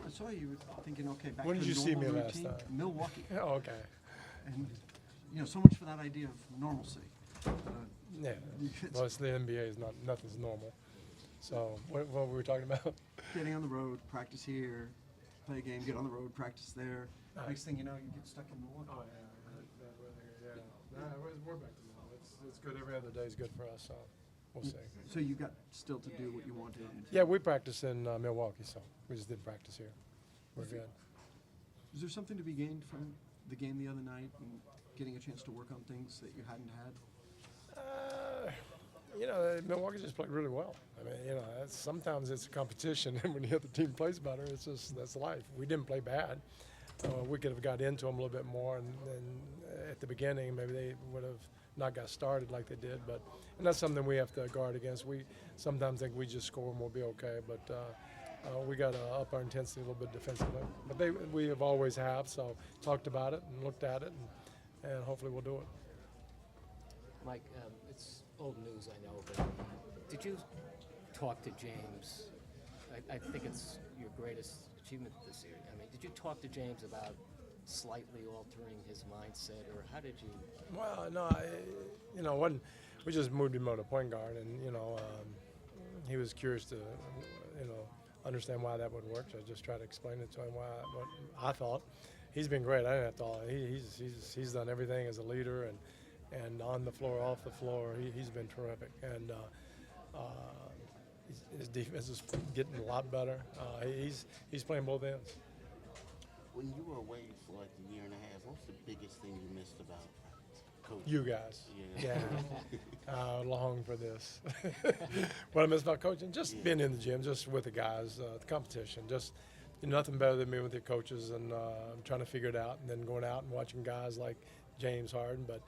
I saw you thinking, okay, back When to did you see me normal last routine. time? Milwaukee. Oh, okay. And, so much for that idea of normalcy. Yeah. Well, it's the NBA is nothing's normal. So what were we talking about? Getting on the road, practice here, play a game, get on the road, practice there. Next thing you know, you get stuck in Milwaukee. Oh yeah. We're back to normal. It's good. Every other day is good for us. So we'll see. So you got still to do what you wanted. Yeah, we practice in Milwaukee, so we just did practice here. We're good. Is there something to be gained from the game the other night and getting a chance to work on things that you hadn't had? Milwaukee just played really well. I mean, sometimes it's a competition, and when the other team plays better, that's life. We didn't play bad. We could have got into them a little bit more, and at the beginning, maybe they would have not got started like they did. And that's something we have to guard against. We sometimes think we just score and we'll be okay, but we got to up our intensity a little bit defensively. But we have always have, so talked about it and looked at it, and hopefully we'll do it. Mike, it's old news, I know, but did you talk to James? I think it's your greatest achievement this year. I mean, did you talk to James about slightly altering his mindset, or how did you? Well, no, we just moved him on to point guard, and he was curious to, understand why that would work. So I just tried to explain it to him what I thought. He's been great. I didn't have to. He's done everything as a leader, and on the floor, off the floor, he's been terrific. And his defense is getting a lot better. He's playing both ends. When you were away for like a year and a half, what's the biggest thing you missed about coaching? You guys. Yeah. I long for this. What I miss about coaching, just being in the gym, just with the guys, the competition, just nothing better than being with your coaches and trying to figure it out, and then going out and watching guys like James Harden, but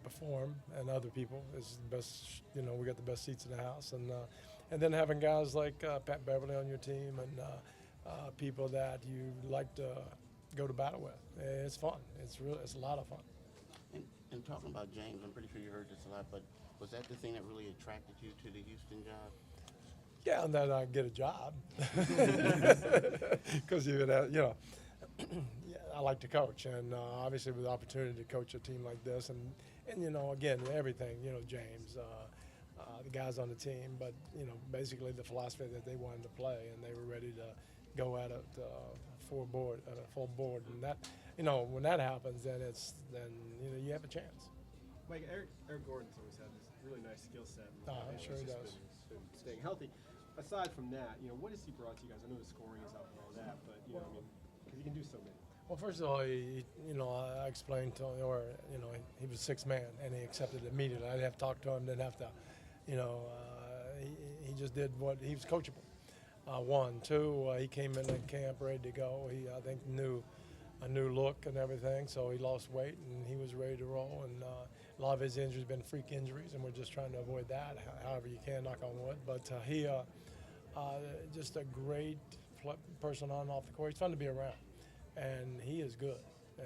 perform, and other people is the best. We got the best seats in the house, and then having guys like Pat Beverly on your team and people that you like to go to battle with. It's fun. It's a lot of fun. And talking about James, I'm pretty sure you heard this a lot, but was that the thing that really attracted you to the Houston job? Yeah, and then I get a job because I like to coach, and obviously with the opportunity to coach a team like this, and again, everything, James, the guys on the team, but basically the philosophy that they wanted to play, and they were ready to go at it full board, and that, when that happens, then you have a chance. Mike, Eric Gordon's always had this really nice skill set. I'm sure he does. Been staying healthy. Aside from that, what has he brought to you guys? I know the scoring is up and all that, but because he can do so many. Well, first of all, I explained to him, he was sixth man, and he accepted it immediately. I didn't have to talk to him, didn't have to, he just did what he was coachable. One, two, he came in camp ready to go. He, I think, knew a new look and everything, so he lost weight and he was ready to roll. And a lot of his injuries have been freak injuries, and we're just trying to avoid that, however you can, knock on wood. But he, just a great person on and off the court. He's fun to be around. And he is good.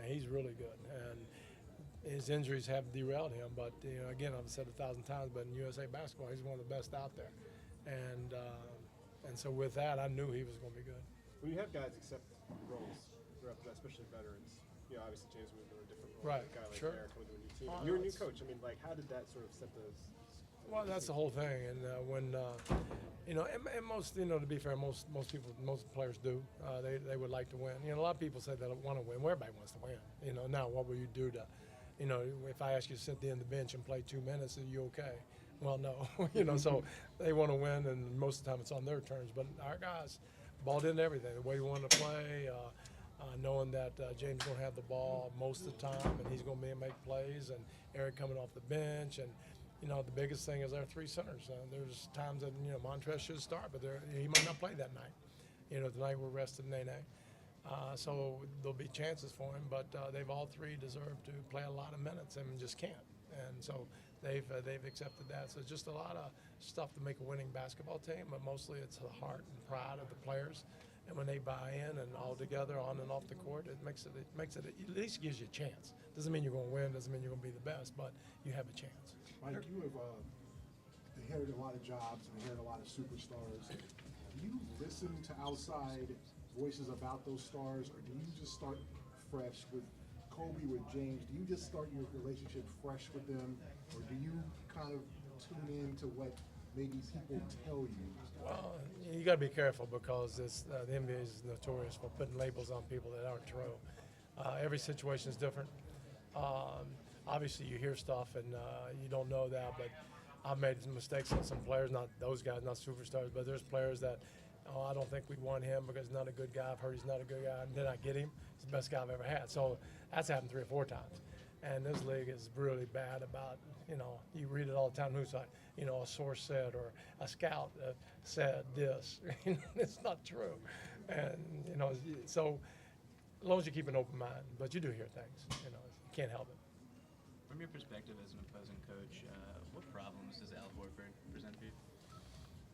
He's really good. And his injuries have derailed him. But, again, I've said 1,000 times, but in USA basketball, he's one of the best out there. And so with that, I knew he was going to be good. When you have guys accept roles, especially veterans, obviously James moved to a different role. Right, A guy like sure. Eric coming to a new team. Oh, You're a new coach. How did that sort of set those? Well, that's the whole thing. And when, and most, to be fair, most players do. They would like to win. A lot of people say they want to win. Well, everybody wants to win. Now what will you do to, if I ask you to sit there on the bench and play 2 minutes, are you okay? Well, no. So they want to win, and most of the time it's on their terms. But our guys balled into everything, the way we want to play, knowing that James is going to have the ball most of the time, and he's going to be able to make plays, and Eric coming off the bench, and the biggest thing is our three centers. There's times that Montrez should start, but he might not play that night. Tonight we're resting Nene, so there'll be chances for him. But they've all three deserved to play a lot of minutes and just can't. And so they've accepted that. So it's just a lot of stuff to make a winning basketball team, but mostly it's the heart and pride of the players. And when they buy in and all together on and off the court, it makes it at least gives you a chance. Doesn't mean you're going to win, doesn't mean you're going to be the best, but you have a chance. Mike, you have inherited a lot of jobs and inherited a lot of superstars. Do you listen to outside voices about those stars, or do you just start fresh with Kobe, with James? Do you just start your relationship fresh with them, or do you kind of tune in to what maybe people tell you? Well, you got to be careful because the NBA is notorious for putting labels on people that aren't true. Every situation is different. Obviously, you hear stuff and you don't know that, but I've made some mistakes on some players, not those guys, not superstars, but there's players that, oh, I don't think we want him because he's not a good guy. I've heard he's not a good guy, and then I get him. He's the best guy I've ever had. So that's happened 3 or 4 times. And this league is really bad about, you read it all the time, who's like, a source said or a scout said this. It's not true. And, so as long as you keep an open mind, but you do hear things, you can't help it. From your perspective as an opposing coach, what problems does Al Horford present for you?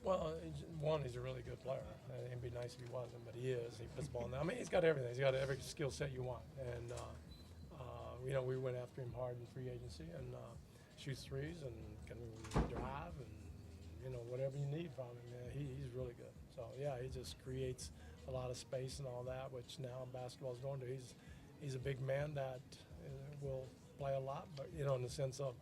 Well, one, he's a really good player. It'd be nice if he wasn't, but he is. He puts the ball in there. I mean, he's got everything. He's got every skill set you want. And, we went after him hard in free agency and shoots threes and can drive and, whatever you need from him. He's really good. So, yeah, he just creates a lot of space and all that, which now basketball's going to. He's a big man that will play a lot, but, in the sense of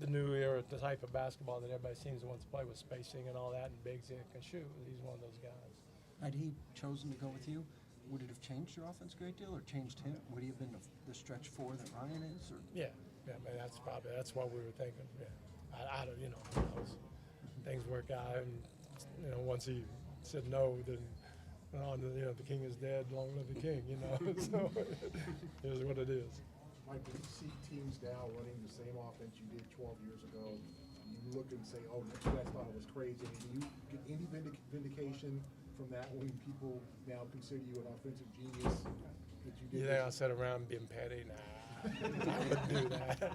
the new era, the type of basketball that everybody seems to want to play with spacing and all that, and bigs that can shoot. He's one of those guys. Had he chosen to go with you, would it have changed your offense a great deal, or changed him? Would he have been the stretch 4 that Ryan is? Or? Yeah, I mean, that's what we were thinking. Yeah, I don't, who knows? Things work out, and once he said no, then the king is dead. Long live the king. So it is what it is. Mike, when you see teams now running the same offense you did 12 years ago, you look and say, oh, you guys thought it was crazy. Do you get any vindication from that when people now consider you an offensive genius that you did? Yeah, I sat around being petty. Nah, I wouldn't do that.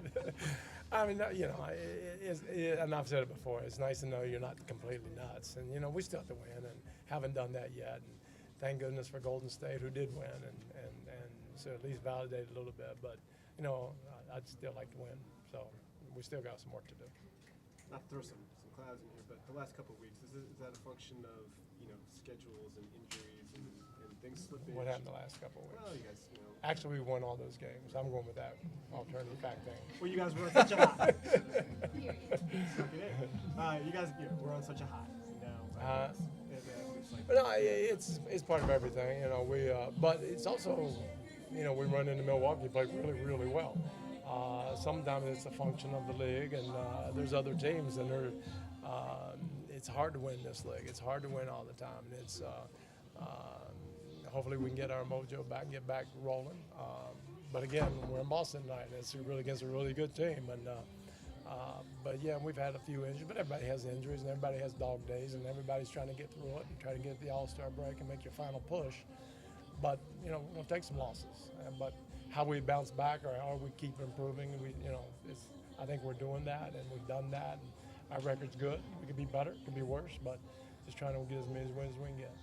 I mean, and I've said it before, it's nice to know you're not completely nuts. And, we still have to win and haven't done that yet. And thank goodness for Golden State, who did win and so at least validate a little bit. But, I'd still like to win. So we still got some work to do. Not to throw some clouds in here, but the last couple of weeks, is that a function of, schedules and injuries and things slipping? What happened the last couple of weeks? Well, you guys, Actually, we won all those games. I'm going with that alternative fact thing. Well, you guys were on such a high. You guys were on such a high. But no, it's part of everything, but it's also, we run into Milwaukee, play really, really well. Sometimes it's a function of the league, and there's other teams, and it's hard to win this league. It's hard to win all the time, and it's hopefully we can get our mojo back and get back rolling. But again, we're in Boston tonight, and it's really against a really good team. And but yeah, we've had a few injuries, but everybody has injuries, and everybody has dog days, and everybody's trying to get through it and try to get the All-Star break and make your final push. But we'll take some losses. But how we bounce back, or how we keep improving, I think we're doing that, and we've done that. And our record's good. We could be better, could be worse, but just trying to get as many wins as we can get.